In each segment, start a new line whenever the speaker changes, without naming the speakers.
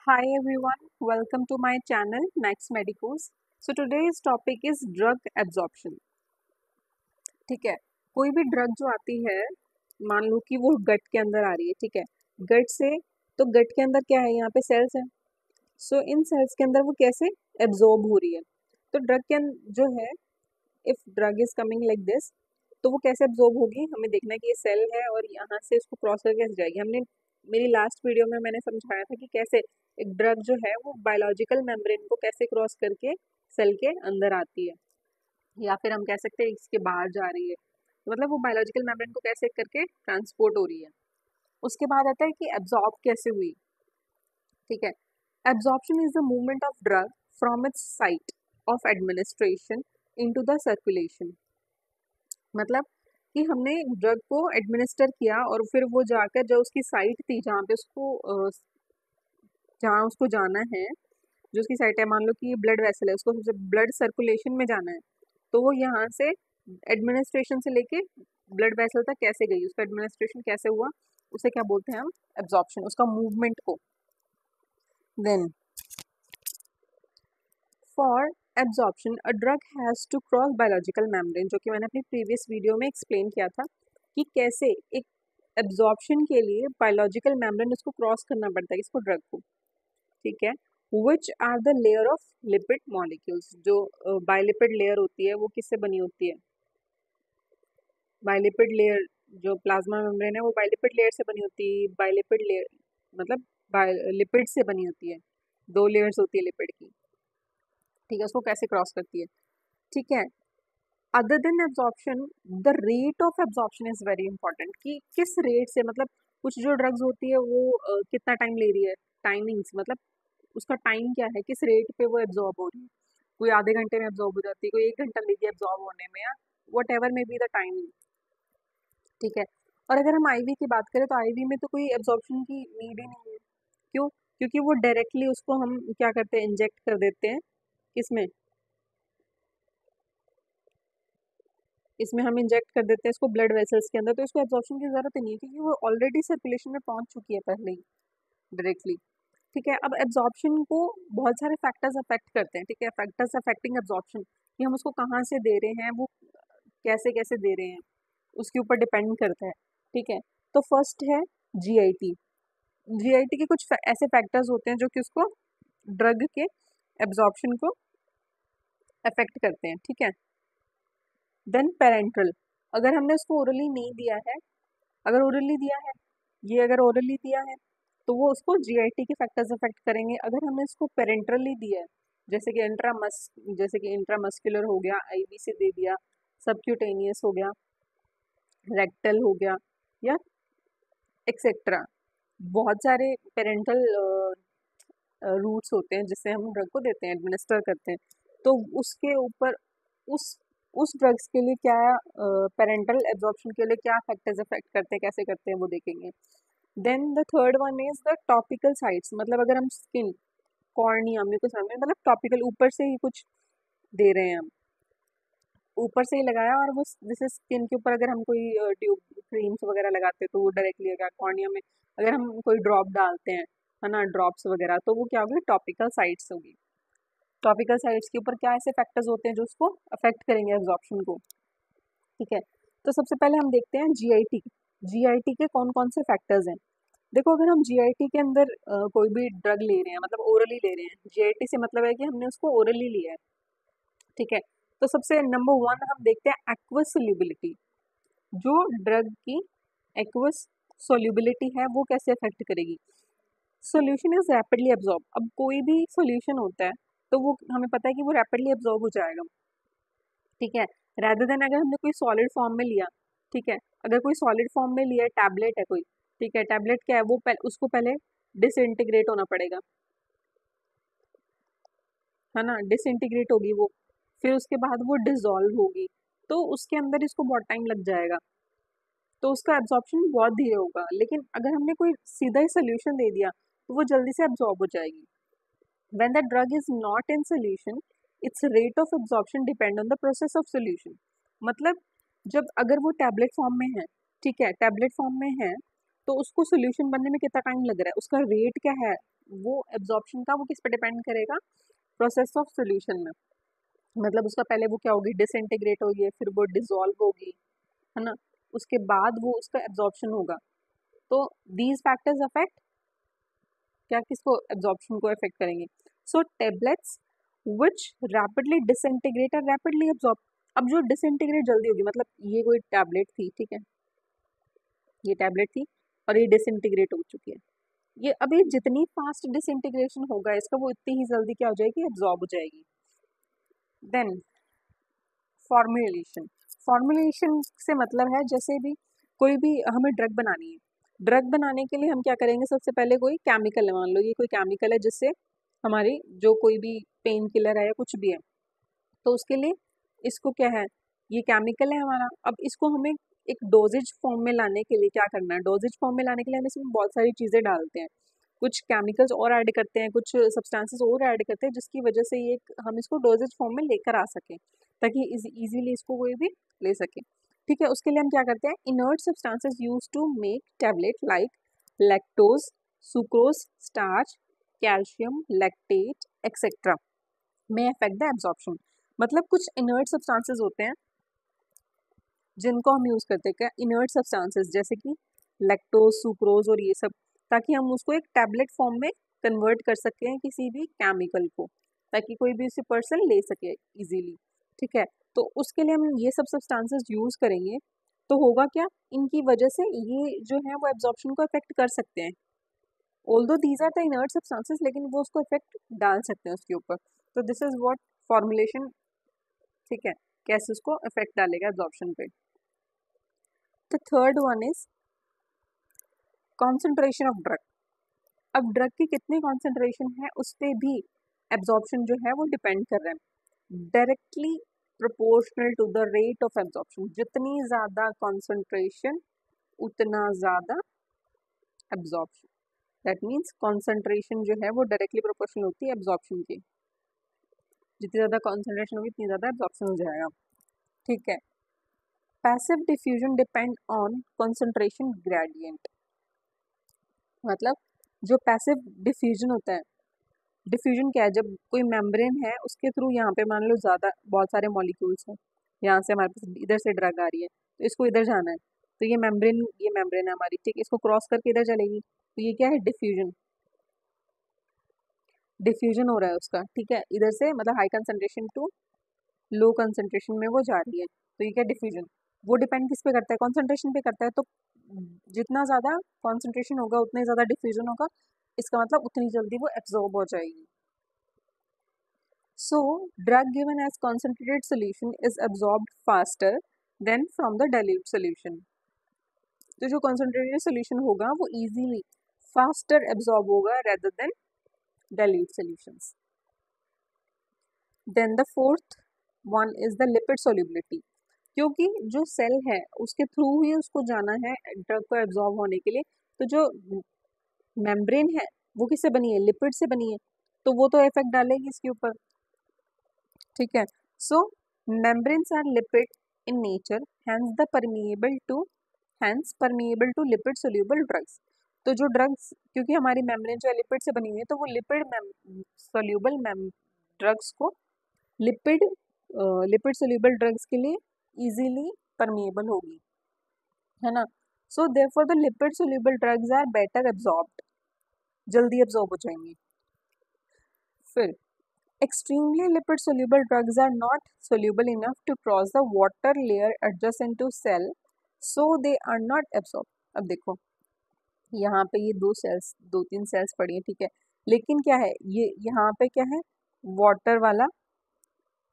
Hi everyone, welcome to my channel Max Medicos. So today's topic is drug absorption. ठीक है, कोई भी drug जो आती है, मान लो कि वो गट के अंदर आ रही है, ठीक है, गट से तो गट के अंदर क्या है, यहाँ पे सेल्स हैं। सो इन सेल्स के अंदर वो कैसे एब्जॉर्ब हो रही है। तो ड्रग के जो है, if drug is coming like this, तो वो कैसे एब्जॉर्ब होगी, हमें देखना है कि ये सेल है और यहाँ से इसको क्रॉस करके कैसे जाएगी। हमने मेरी लास्ट वीडियो में मैंने समझाया था कि कैसे एक ड्रग जो है वो बायोलॉजिकल मेम्ब्रेन को कैसे क्रॉस करके सेल के अंदर आती है, या फिर हम कह सकते हैं इसके बाहर जा रही है। तो मतलब वो बायोलॉजिकल मेम्ब्रेन को कैसे करके ट्रांसपोर्ट हो रही है। उसके बाद आता है कि एब्जॉर्ब कैसे हुई। ठीक है, absorption is the movement of drug from its site of administration into the circulation. मतलब कि हमने ड्रग को एडमिनिस्टर किया और फिर वो जाकर जो उसकी साइट थी जहाँ पे उसको जहाँ उसको जाना है, जो उसकी साइट है, मान लो कि ये ब्लड वेसल है, उसको सबसे ब्लड सर्कुलेशन में जाना है, तो वो यहाँ से एडमिनिस्ट्रेशन से लेके ब्लड वेसल तक कैसे गई, उसका एडमिनिस्ट्रेशन कैसे हुआ, उसे क्या बोलते हैं हम, एब्जॉर्प्शन, उसका मूवमेंट को। Then for absorption a drug has to cross biological membrane, जो कि मैंने अपनी प्रीवियस वीडियो में एक्सप्लेन किया था कि कैसे एक एब्जॉर्प्शन के लिए बायोलॉजिकल मेम्ब्रेन उसको क्रॉस करना पड़ता है इसको, ड्रग को। ठीक है, which are the layer of lipid molecules, जो बायोलिपिड लेयर होती है वो किससे बनी होती है, बायोलिपिड लेयर, जो प्लाज्मा मेम्ब्रेन है वो बायोलिपिड लेयर से बनी होती है। बायोलिपिड लेयर मतलब लिपिड से बनी होती है, दो लेयर्स होती है लिपिड की। ठीक है, उसको कैसे क्रॉस करती है। ठीक है, other than absorption, the rate of absorption is very important, कि किस रेट से, मतलब कुछ जो ड्रग्स होती है वो कितना टाइम ले रही है, टाइमिंग्स, मतलब उसका टाइम क्या है, किस रेट पे वो एब्जॉर्ब हो रही है। कोई आधे घंटे में एब्जॉर्ब हो जाती है, कोई 1 घंटा लेगी एब्जॉर्ब होने में, या वट एवर में बी द टाइमिंग। ठीक है, और अगर हम आईवी की बात करें तो आईवी में तो कोई एब्जॉर्प्शन की नीड ही नहीं है। क्यों? क्योंकि वो डायरेक्टली उसको हम क्या करते हैं, इंजेक्ट कर देते हैं, किसमें, इसमें हम इंजेक्ट कर देते हैं इसको ब्लड वेसल्स के अंदर, तो इसको एब्जॉर्प्शन की जरूरत ही नहीं है क्योंकि वो ऑलरेडी सर्कुलेशन में पहुंच चुकी है पहले ही डायरेक्टली। ठीक है, अब एब्जॉर्प्शन को बहुत सारे फैक्टर्स अफेक्ट करते हैं। ठीक है, फैक्टर्स अफेक्टिंग एब्जॉर्प्शन, कि हम उसको कहाँ से दे रहे हैं, वो कैसे कैसे दे रहे हैं, उसके ऊपर डिपेंड करता है। ठीक है, तो फर्स्ट है जीआईटी। जीआईटी के कुछ ऐसे फैक्टर्स होते हैं जो कि उसको, ड्रग के एब्जॉर्प्शन को अफेक्ट करते हैं। ठीक है, देन पेरेंट्रल, अगर हमने उसको ओरली नहीं दिया है, अगर ओरली दिया है, ये अगर ओरली दिया है तो वो उसको जीआईटी के फैक्टर्स अफेक्ट करेंगे। अगर हमने इसको पेरेंट्रली दिया है, जैसे कि इंट्रामस्कुलर हो गया, आईवी से दे दिया, सबक्यूटेनियस हो गया, रेक्टल हो गया, या एक्सेट्रा, बहुत सारे पेरेंटल रूट्स होते हैं जिससे हम ड्रग को देते हैं, एडमिनिस्टर करते हैं। तो उसके ऊपर उस उस ड्रग्स के लिए क्या, पेरेंटल एब्जॉर्प्शन के लिए क्या फैक्टर्स अफेक्ट करते हैं, कैसे करते हैं, वो देखेंगे। Then the third one is the topical sites, मतलब अगर हम स्किन, कॉर्निया, म्यूकस मेम्ब्रेन, मतलब टॉपिकल, ऊपर से ही कुछ दे रहे हैं हम, ऊपर से ही लगाया, और वो जैसे स्किन के ऊपर अगर हम कोई ट्यूब क्रीम्स वगैरह लगाते हैं तो वो डायरेक्टली अगर कॉर्निया में अगर हम कोई ड्रॉप डालते हैं, है ना, ड्रॉप्स वगैरह, तो वो क्या होगी, टॉपिकल साइट्स होगी। टॉपिकल साइट्स के ऊपर क्या ऐसे फैक्टर्स होते हैं जो उसको अफेक्ट करेंगे एब्जॉर्प्शन को। ठीक है, तो सबसे पहले हम देखते हैं जीआईटी। जीआईटी के कौन कौन से फैक्टर्स हैं। देखो, अगर हम जीआईटी के अंदर कोई भी ड्रग ले रहे हैं, मतलब ओरली ले रहे हैं, जीआईटी से मतलब है कि हमने उसको ओरली लिया है। ठीक है, तो सबसे नंबर वन हम देखते हैं एक्वस सोल्यूबिलिटी। जो ड्रग की एक्वस सोल्यूबिलिटी है वो कैसे अफेक्ट करेगी। सोल्यूशन इज रैपिडली एब्जॉर्ब, अब कोई भी सोल्यूशन होता है तो वो हमें पता है कि वो रैपिडली एब्जॉर्ब हो जाएगा। ठीक है, रैदर देन अगर हमने कोई सॉलिड फॉर्म में लिया। ठीक है, अगर कोई सॉलिड फॉर्म में लिया है, टैबलेट है कोई, ठीक है, टैबलेट क्या है, वो उसको पहले डिसइंटीग्रेट होना पड़ेगा, है ना, डिसइंटीग्रेट होगी वो, फिर उसके बाद वो डिजॉल्व होगी, तो उसके अंदर इसको बहुत टाइम लग जाएगा, तो उसका एब्जॉर्प्शन बहुत धीरे होगा। लेकिन अगर हमने कोई सीधा ही सोल्यूशन दे दिया तो वो जल्दी से एब्जॉर्ब हो जाएगी। When the drug is not in solution, its rate of absorption depend on the process of solution। मतलब जब अगर वो टैबलेट फॉर्म में है, ठीक है, टैबलेट फॉर्म में है, तो उसको सोल्यूशन बनने में कितना टाइम लग रहा है, उसका रेट क्या है, वो एब्जॉर्प्शन का वो किस पे डिपेंड करेगा, प्रोसेस ऑफ सोल्यूशन में। मतलब उसका पहले वो क्या होगी, डिसइंटीग्रेट होगी, फिर वो डिसॉल्व होगी, है ना, उसके बाद वो उसका एब्जॉर्प्शन होगा। तो दीज फैक्टर्स अफेक्ट क्या, किसको, एब्जॉर्प्शन को अफेक्ट करेंगे। सो टेबलेट्स विच रैपिडली डिसइंटीग्रेट और रैपिडली एब्जॉर्ब। अब जो डिसइंटीग्रेट जल्दी होगी, मतलब ये कोई टैबलेट थी, ठीक है, ये टैबलेट थी और ये डिसइंटीग्रेट हो चुकी है, ये अभी जितनी फास्ट डिसइंटीग्रेशन होगा इसका, वो इतनी ही जल्दी क्या हो जाएगी, एब्जॉर्ब हो जाएगी। देन फॉर्मुलेशन, फॉर्मुलेशन से मतलब है जैसे भी कोई भी हमें ड्रग बनानी है, ड्रग बनाने के लिए हम क्या करेंगे, सबसे पहले कोई केमिकल है, मान लो ये कोई केमिकल है जिससे हमारी जो कोई भी पेन किलर है या कुछ भी है, तो उसके लिए इसको क्या है, ये केमिकल है हमारा। अब इसको हमें एक डोजेज फॉर्म में लाने के लिए क्या करना है, डोजेज फॉर्म में लाने के लिए हम इसमें बहुत सारी चीज़ें डालते हैं, कुछ केमिकल्स और ऐड करते हैं, कुछ सब्सटेंसेस और ऐड करते हैं, जिसकी वजह से ये हम इसको डोजेज फॉर्म में लेकर आ सकें, ताकि इजीली इसको कोई भी ले सके। ठीक है, उसके लिए हम क्या करते हैं, inert substances use to make tablet like lactose, sucrose, starch, calcium, lactate etcetera में अफेक्ट द एब्जॉर्प्शन। मतलब कुछ इनर्ट सब्सटेंसेस होते हैं जिनको हम यूज़ करते हैं, क्या, इनर्ट सब्सटेंसेस जैसे कि लैक्टोज, सुक्रोज और ये सब, ताकि हम उसको एक टैबलेट फॉर्म में कन्वर्ट कर सकें किसी भी केमिकल को, ताकि कोई भी उसे पर्सन ले सके इजीली। ठीक है, तो उसके लिए हम ये सब सब्सटेंसेस यूज़ करेंगे, तो होगा क्या, इनकी वजह से ये जो है वो एब्जॉर्प्शन को अफेक्ट कर सकते हैं। Although these are the inert substances, लेकिन वो उसको इफेक्ट डाल सकते हैं उसके ऊपर। तो दिस इज व्हाट फॉर्मुलेशन, ठीक है, कैसे उसको इफेक्ट डालेगा एब्जॉर्प्शन पे। The third one is concentration of drug. अब ड्रग की कितनी कॉन्सेंट्रेशन है उस पर भी एब्जॉर्प्शन जो है वो डिपेंड कर रहा है, directly proportional to the rate of absorption. जितनी ज़्यादा कॉन्सेंट्रेशन उतना ज़्यादा एब्जॉर्प्शन। दैट मीन्स कॉन्सेंट्रेशन जो है वो डायरेक्टली प्रोपोर्शनल होती है एब्जॉर्प्शन की, जितनी ज़्यादा कॉन्सेंट्रेशन होगी उतनी ज़्यादा एब्जॉर्प्शन हो जाएगा। ठीक है, passive diffusion depend on concentration gradient. मतलब जो पैसिव डिफ्यूजन होता है, डिफ्यूजन क्या है, जब कोई मेम्ब्रेन है उसके थ्रू यहाँ पे मान लो ज़्यादा बहुत सारे मॉलिक्यूल्स हैं, यहाँ से हमारे पास इधर से ड्रग आ रही है, तो इसको इधर जाना है, तो ये मेम्ब्रेन है हमारी, ठीक, इसको क्रॉस करके इधर चलेगी, तो ये क्या है, डिफ्यूजन, डिफ्यूजन हो रहा है उसका। ठीक है, इधर से मतलब high concentration to low concentration में वो जा रही है, तो ये क्या, डिफ्यूजन। वो डिपेंड किस पे करता है, कॉन्सेंट्रेशन पे करता है। तो जितना ज़्यादा कॉन्सेंट्रेशन होगा उतने ज़्यादा डिफ्यूजन होगा, इसका मतलब उतनी जल्दी वो एब्जॉर्ब हो जाएगी। So drug given as concentrated solution is absorbed faster than from the dilute solution. तो जो कॉन्सेंट्रेटेड सोल्यूशन होगा वो इजीली फास्टर एब्जॉर्ब होगा rather than dilute solutions. Then the fourth one is the lipid solubility, क्योंकि जो cell है उसके through ही उसको जाना है ड्रग को एब्जॉर्ब होने के लिए, तो जो मेम्ब्रेन है वो किससे बनी है, लिपिड से बनी है, तो वो तो इफेक्ट डालेगी इसके ऊपर। ठीक है, so membranes are lipid in nature, hence permeable to lipid soluble drugs. तो जो ड्रग्स, क्योंकि हमारी मेम्ब्रेन जो है लिपिड से बनी हुई है, तो वो लिपिड सोल्यूबल ड्रग्स को लिपिड लिपिड सोल्यूबल ड्रग्स के लिए इजीली परमिएबल होगी, है ना। So therefore the lipid soluble drugs are better absorbed, जल्दी एब्जॉर्ब हो जाएंगी। फिर extremely lipid soluble drugs are not soluble enough to cross the water layer adjacent to cell, so they are not absorbed। अब देखो यहाँ पे ये दो तीन सेल्स पड़ी हैं, ठीक है, लेकिन क्या है, ये यहाँ पे क्या है, वाटर वाला,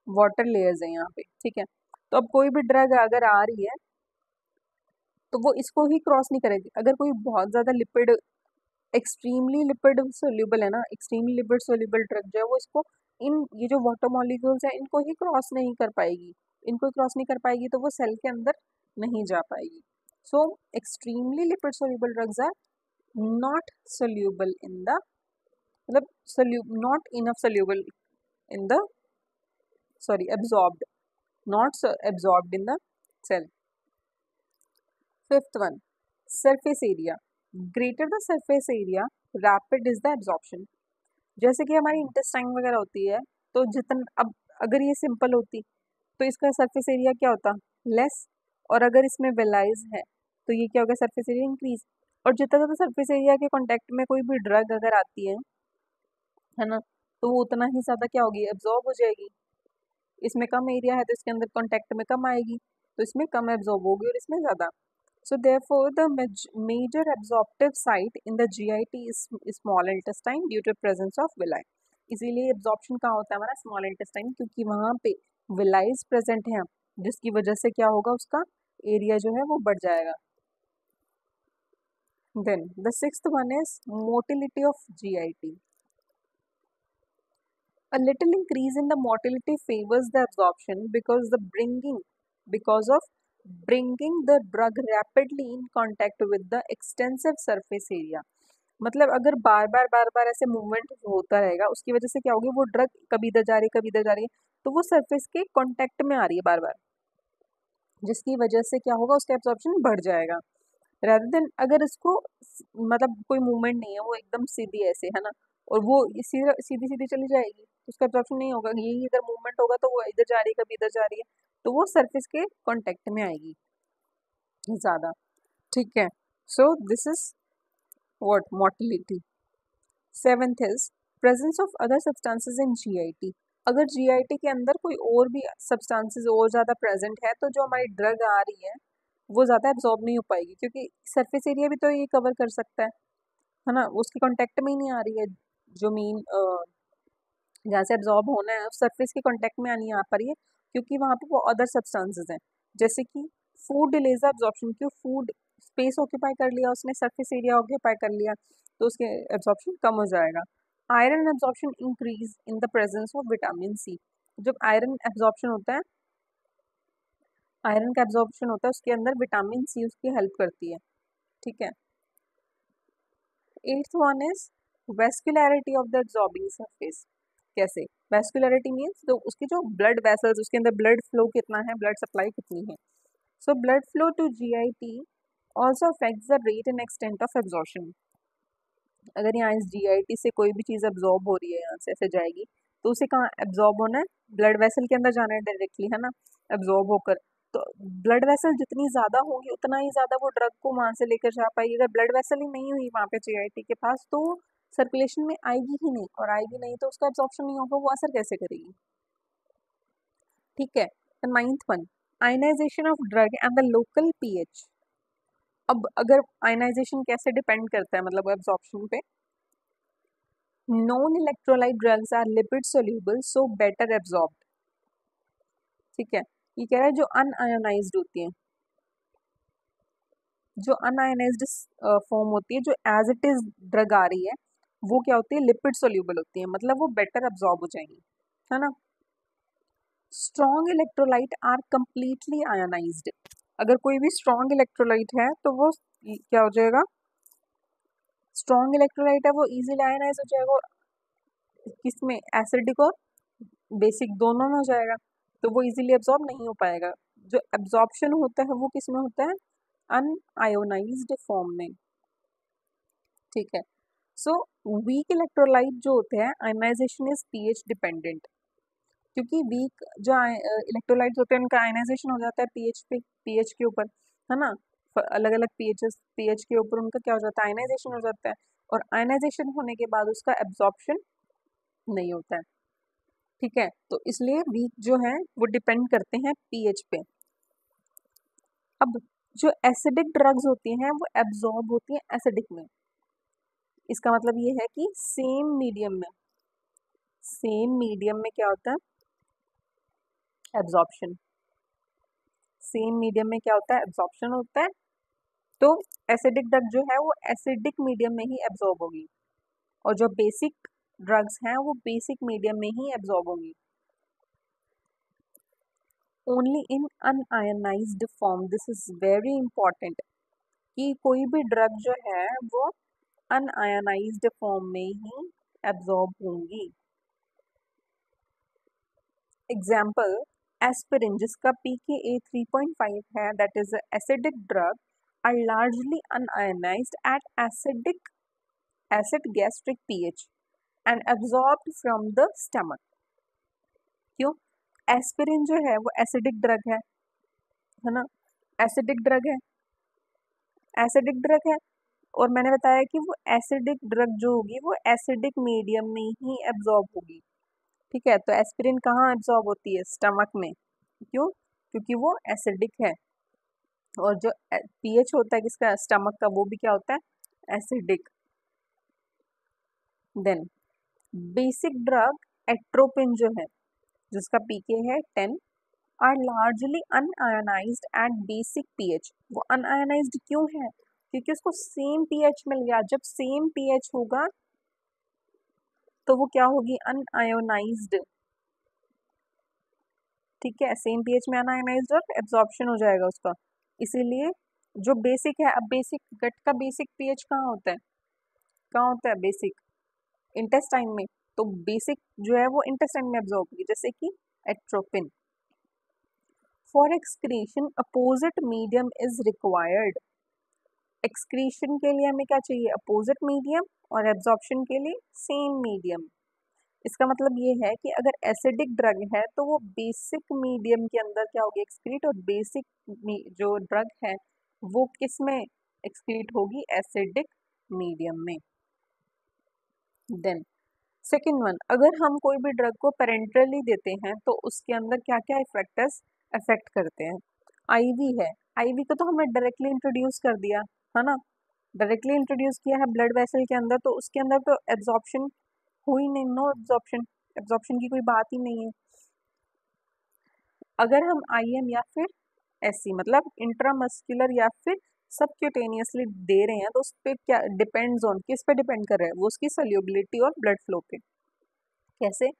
वाटर लेयर्स है यहाँ पे, ठीक है। तो अब कोई भी ड्रग अगर आ रही है तो वो इसको ही क्रॉस नहीं करेगी। अगर कोई बहुत ज़्यादा लिपिड, एक्सट्रीमली लिपिड सोल्यूबल है ना, एक्सट्रीमली लिपिड सोल्यूबल ड्रग जो है वो इसको, इन ये जो वाटर मॉलिक्यूल्स है इनको ही क्रॉस नहीं कर पाएगी, इनको क्रॉस नहीं कर पाएगी, तो वो सेल के अंदर नहीं जा पाएगी। So extremely lipid soluble drugs are not soluble in the, मतलब not enough soluble in the, sorry absorbed, not absorbed in the cell. Fifth one, surface area. Greater the surface area, rapid is the absorption. जैसे कि हमारी intestine वगैरह होती है, तो जितना अब अगर ये सिंपल होती तो इसका सरफेस एरिया क्या होता, लेस, और अगर इसमें वेलाइज है तो ये क्या होगा, सरफेस एरिया इंक्रीज। और जितना ज़्यादा सरफेस एरिया के कांटेक्ट में कोई भी ड्रग अगर आती है ना, तो वो उतना ही ज़्यादा क्या होगी, एब्जॉर्ब हो जाएगी। इसमें कम एरिया है तो इसके अंदर कांटेक्ट में कम आएगी, तो इसमें कम एब्जॉर्ब होगी और इसमें ज़्यादा। So therefore, the major absorptive site in the GIT is small intestine due to presence of villi. इसीलिए एब्जॉर्प्शन कहाँ होता है हमारा, स्मॉल इंटेस्टाइन, क्योंकि वहाँ पे विलाइज प्रेजेंट हैं, जिसकी वजह से क्या होगा, उसका एरिया जो है वो बढ़ जाएगा। Then the sixth one is motility of GIT. A little increase in the motility favors the absorption because of bringing the drug rapidly in contact with the extensive surface area. मतलब अगर बार बार ऐसे movement होता रहेगा, उसकी वजह से क्या होगी, वो ड्रग कभी इधर जा रही है कभी इधर जा रही है, तो वो सरफेस के कांटेक्ट में आ रही है बार बार, जिसकी वजह से क्या होगा, उसका एब्जॉर्प्शन बढ़ जाएगा। रादर देन अगर इसको मतलब कोई मूवमेंट नहीं है, वो एकदम सीधी ऐसे है ना, और वो सीधी सीधी चली जाएगी, उसका एब्जॉर्प्शन नहीं होगा। यही इधर मूवमेंट होगा तो वो इधर जा रही है कभी इधर जा रही है, तो वो सरफेस के कांटेक्ट में आएगी ज़्यादा। ठीक है, so this is what motility. Seventh is presence of other substances in GIT। अगर GIT के अंदर कोई और भी सब्सटेंसेस और ज़्यादा प्रेजेंट है, तो जो हमारी ड्रग आ रही है वो ज़्यादा एब्जॉर्ब नहीं हो पाएगी, क्योंकि सरफेस एरिया भी तो ये कवर कर सकता है ना, उसके कांटेक्ट में ही नहीं आ रही है, जो मेन जहाँ से एब्जॉर्ब होना है उस सरफेस के कांटेक्ट में नहीं आ पा रही है, क्योंकि वहाँ पे वो अदर सब्सटेंसेस हैं। जैसे कि फूड डिलेज एब्जॉर्प्शन, क्यों, फूड स्पेस ऑक्यूपाई कर लिया उसने, सरफेस एरिया ऑक्यूपाई कर लिया, तो उसके एब्जॉर्प्शन कम हो जाएगा। Iron absorption increase in the presence of vitamin C। जब आयरन एब्जॉर्प्शन होता है, आयरन का एब्जॉर्प्शन होता है, उसके अंदर विटामिन C उसकी हेल्प करती है। ठीक है, eighth one is vascularity of the absorbing surface. कैसे, वेस्कुलरिटी मीन्स तो उसकी जो ब्लड वेसल्स, उसके अंदर ब्लड फ्लो कितना है, ब्लड सप्लाई कितनी है। So blood flow to GIT also affects the rate and extent of absorption. अगर यहाँ इस GIT से कोई भी चीज़ एब्जॉर्ब हो रही है, यहाँ से ऐसे जाएगी, तो उसे कहाँ एब्जॉर्ब होना है, ब्लड वेसल के अंदर जाना है डायरेक्टली, है ना, एब्जॉर्ब होकर। तो ब्लड वेसल जितनी ज़्यादा होंगी उतना ही ज़्यादा वो ड्रग को वहाँ से लेकर जा पाएगी। अगर ब्लड वेसल ही नहीं हुई वहाँ पे GIT के पास, तो सर्कुलेशन में आएगी ही नहीं, और आएगी नहीं तो उसका एब्जॉर्प्शन नहीं होगा, वो असर कैसे करेगी। ठीक है, ninth one, ionisation of drug and the local pH। अब अगर आयनाइजेशन कैसे डिपेंड करता है, मतलब एब्जॉर्प्शन पे, non electrolyte drugs are lipid soluble so better absorbed. ठीक है, ये कह रहा है जो अनआयोनाइज्ड होती है, जो अनआयोनाइज्ड फॉर्म होती है, जो एज इट इज ड्रग आ रही है, वो क्या होती है, लिपिड सोल्यूबल होती है, मतलब वो बेटर एब्जॉर्ब हो जाएंगी, है ना। Strong electrolyte are completely ionised. अगर कोई भी स्ट्रॉन्ग इलेक्ट्रोलाइट है तो वो क्या हो जाएगा, स्ट्रॉन्ग इलेक्ट्रोलाइट है वो इजीली आयोनाइज हो जाएगा, किसमें, एसिडिक और बेसिक दोनों में हो जाएगा, तो वो इजीली एब्जॉर्ब नहीं हो पाएगा। जो एब्जॉर्प्शन होता है वो किस में होता है, अनआयोनाइज्ड फॉर्म में। ठीक है, सो वीक इलेक्ट्रोलाइट जो होते हैं, आयनाइजेशन इज pH डिपेंडेंट, क्योंकि वीक जो इलेक्ट्रोलाइट्स होते हैं उनका आयनाइजेशन हो जाता है pH के ऊपर, है ना, अलग अलग pH के ऊपर उनका क्या हो जाता है, आयनाइजेशन हो जाता है, और आयनाइजेशन होने के बाद उसका एब्जॉर्प्शन नहीं होता है। ठीक है, तो इसलिए वीक जो है वो डिपेंड करते हैं pH पे। अब जो एसिडिक ड्रग्स होती हैं वो एब्जॉर्ब होती हैं एसिडिक में। इसका मतलब ये है कि सेम मीडियम में क्या होता है, एब्जॉर्प्शन। सेम मीडियम में क्या होता है, एब्जॉर्प्शन होता है। तो एसिडिक ड्रग जो है वो एसिडिक मीडियम में ही एब्जॉर्ब होगी, और जो बेसिक ड्रग्स हैं वो बेसिक मीडियम में ही एब्जॉर्ब होंगी। Only in unionised form, this is very important, कि कोई भी ड्रग जो है वो अनआयोनाइज्ड फॉर्म में ही एब्जॉर्ब होंगी। एग्जाम्पल, एस्पिरिन जिसका pKa 3.5 है, that is acidic drug, are largely unionised at acidic acid gastric pH and absorbed from the stomach. क्यों? एस्पिरिन जो है वो एसिडिक ड्रग है ना, एसिडिक ड्रग है, एसिडिक ड्रग है, और मैंने बताया कि वो एसिडिक ड्रग जो होगी वो एसिडिक मीडियम में ही एब्जॉर्ब होगी। ठीक है, तो एस्पिरिन कहाँ एब्जॉर्ब होती है? स्टमक में। क्यों? क्योंकि वो एसिडिक है, और जो पीएच होता है किसका? स्टमक का, वो भी क्या होता है? Acidic. Then basic drug atropine जो है, जिसका पीके है 10, are largely unionised at basic pH. वो अनआयोनाइज्ड क्यों है? क्योंकि उसको सेम पीएच मिल गया। जब सेम पीएच होगा तो वो क्या होगी? अनआयोनाइज्ड। ठीक है, सेम पीएच में अनआयोनाइज्ड और एब्जॉर्प्शन हो जाएगा उसका। इसीलिए जो बेसिक है, अब बेसिक गट का बेसिक पीएच कहाँ होता है? कहाँ होता है बेसिक? इंटेस्टाइन में। तो बेसिक जो है वो इंटेस्टाइन में एब्जॉर्ब होगी, जैसे कि atropine. For excretion opposite medium is required. Excretion के लिए हमें क्या चाहिए? अपोजिट मीडियम, और एब्जॉर्प्शन के लिए सेम मीडियम। इसका मतलब ये है कि अगर एसिडिक ड्रग है तो वो बेसिक मीडियम के अंदर क्या होगी? एक्सक्रीट। और बेसिक जो ड्रग है वो किस में एक्सक्रीट होगी? एसिडिक मीडियम में। देन सेकेंड वन, अगर हम कोई भी ड्रग को पेरेंटरली देते हैं तो उसके अंदर क्या क्या इफेक्टर्स अफेक्ट करते हैं? आईवी है, आईवी को तो हमने डायरेक्टली इंट्रोड्यूस कर दिया है ना, डायरेक्टली इंट्रोड्यूस किया है ब्लड वेसल के अंदर, तो उसके अंदर तो एब्जॉर्प्शन हुई नहीं, नो एब्जॉर्प्शन, एब्जॉर्प्शन की कोई बात ही नहीं है। अगर हम आईएम या फिर एससी मतलब इंट्रामस्कुलर या फिर सबक्यूटेनियसली दे रहे हैं तो उस पर क्या डिपेंड्स ऑन, किस पे डिपेंड कर रहा है? वो उसकी सोल्यूबिलिटी और ब्लड फ्लो पे। कैसे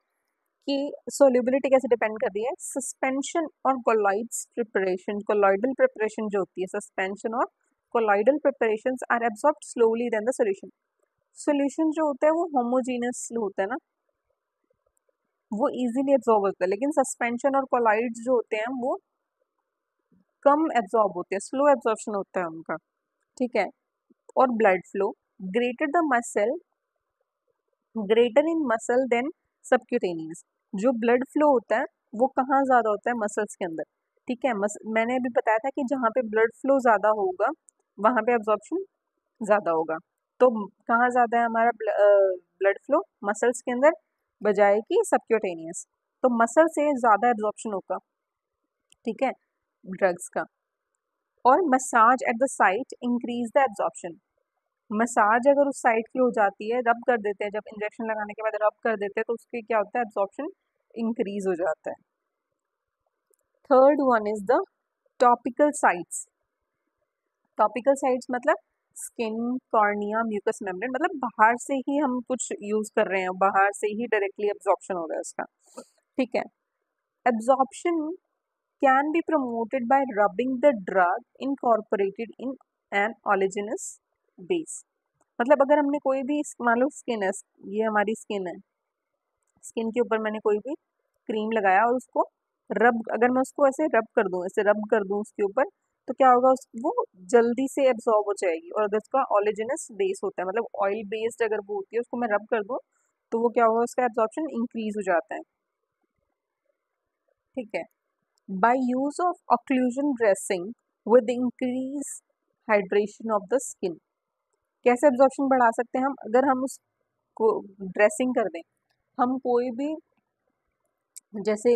कि सोल्यूबिलिटी कैसे डिपेंड कर रही है? सस्पेंशन और कोलॉइड्स प्रिपरेशन, कोलॉइडल प्रिपरेशन जो होती है, सस्पेंशन और colloidal preparations are absorbed slowly than the solution. Solution जो होता है वो होमोजीनियस होता है ना, वो इजीली एब्जॉर्ब होता है, लेकिन सस्पेंशन और कोलॉइड्स जो होते हैं वो कम एब्जॉर्ब होते हैं, स्लो एब्जॉर्प्शन होता है उनका। ठीक है, और blood flow greater the muscle, greater in muscle than subcutaneous. जो ब्लड फ्लो होता है वो कहाँ ज़्यादा होता है? मसल्स के अंदर। ठीक है, मैंने अभी बताया था कि जहाँ पे ब्लड फ्लो ज़्यादा होगा वहाँ पे एब्जॉर्प्शन ज़्यादा होगा। तो कहाँ ज़्यादा है हमारा ब्लड फ्लो? मसल्स के अंदर, बजाय कि सबक्यूटेनियस। तो मसल से ज़्यादा एब्जॉर्प्शन होगा। ठीक है, ड्रग्स का। और massage at the site increase the absorption. Massage अगर उस साइट की हो जाती है, रब कर देते हैं, जब इंजेक्शन लगाने के बाद रब कर देते हैं तो उसके क्या होता है? एब्जॉर्प्शन इंक्रीज हो जाता है। Third one is the topical sites. Topical sites मतलब स्किन, कॉर्निया, म्यूकस मेम्ब्रेन, मतलब बाहर से ही हम कुछ यूज कर रहे हैं, बाहर से ही डायरेक्टली एब्जॉर्प्शन हो रहा है उसका। ठीक है, absorption can be promoted by rubbing the drug incorporated in an oleaginous base. मतलब अगर हमने कोई भी, मान लो स्किन है, ये हमारी स्किन है, स्किन के ऊपर मैंने कोई भी क्रीम लगाया और उसको रब, अगर मैं उसको ऐसे रब कर दूं, ऐसे रब कर दूं उसके ऊपर, तो क्या होगा? वो जल्दी से एब्जॉर्ब हो जाएगी। और अगर उसका ऑलिजिनस बेस होता है, मतलब ऑयल बेस्ड अगर वो होती है, उसको मैं रब कर दूं तो वो क्या होगा? उसका एब्जॉर्प्शन इंक्रीज हो जाता है। ठीक है, by use of occlusion dressing with increase hydration of the skin. कैसे एब्जॉर्प्शन बढ़ा सकते हैं हम? अगर हम उसको ड्रेसिंग कर दें, हम कोई भी, जैसे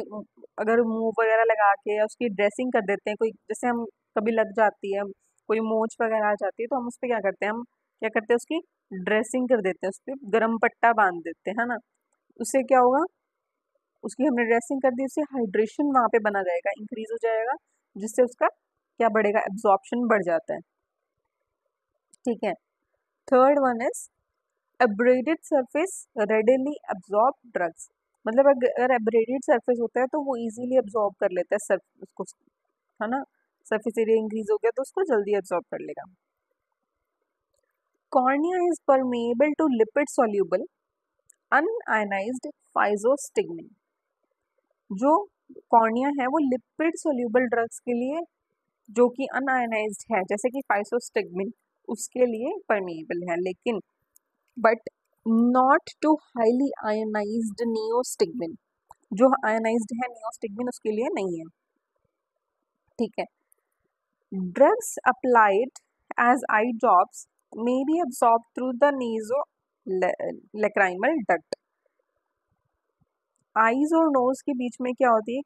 अगर मुंह वगैरह लगा के या उसकी ड्रेसिंग कर देते हैं, कोई जैसे हम कभी लग जाती है, कोई मोच वगैरह आ जाती है, तो हम उस पर क्या करते हैं? हम क्या करते हैं? उसकी ड्रेसिंग कर देते हैं, उस पर गर्म पट्टा बांध देते हैं, है ना। उससे क्या होगा? उसकी हमने ड्रेसिंग कर दी, उससे हाइड्रेशन वहाँ पे बना जाएगा, इंक्रीज हो जाएगा, जिससे उसका क्या बढ़ेगा? एब्जॉर्प्शन बढ़ जाता है। ठीक है, third one is abraded surface readily absorb drugs. मतलब अगर एब्रेडेड सरफेस होता है तो वो इजीली एब्जॉर्ब कर लेता है उसको, है ना। सरफेस एरिया इंक्रीज हो गया तो उसको जल्दी एब्जॉर्ब कर लेगा। Cornea is permeable to lipid soluble unionized physostigmine. जो कॉर्निया है वो लिपिड सोल्यूबल ड्रग्स के लिए, जो कि अनआयनाइज्ड है, जैसे कि फाइजोस्टिग्मिन, उसके लिए परमेएबल है। लेकिन but not to highly ionised neostigmine. जो आयोनाइज्ड है नियोस्टिग्मिन उसके लिए नहीं है, ठीक है। Drugs applied as eye drops may be absorbed through the nasolacrimal duct। Eyes और नोज के बीच में क्या होती है,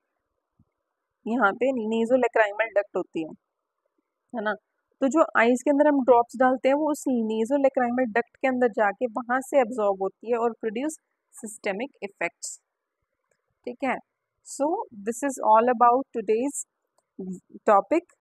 यहाँ पे नेजोलैक्राइमल डक्ट होती है ना। तो जो आईज के अंदर हम ड्रॉप्स डालते हैं वो उस नेजोलैक्राइमल डक्ट के अंदर जाके वहां से एब्जॉर्ब होती है और प्रोड्यूस सिस्टेमिक इफेक्ट्स, ठीक है। So this is all about today's topic.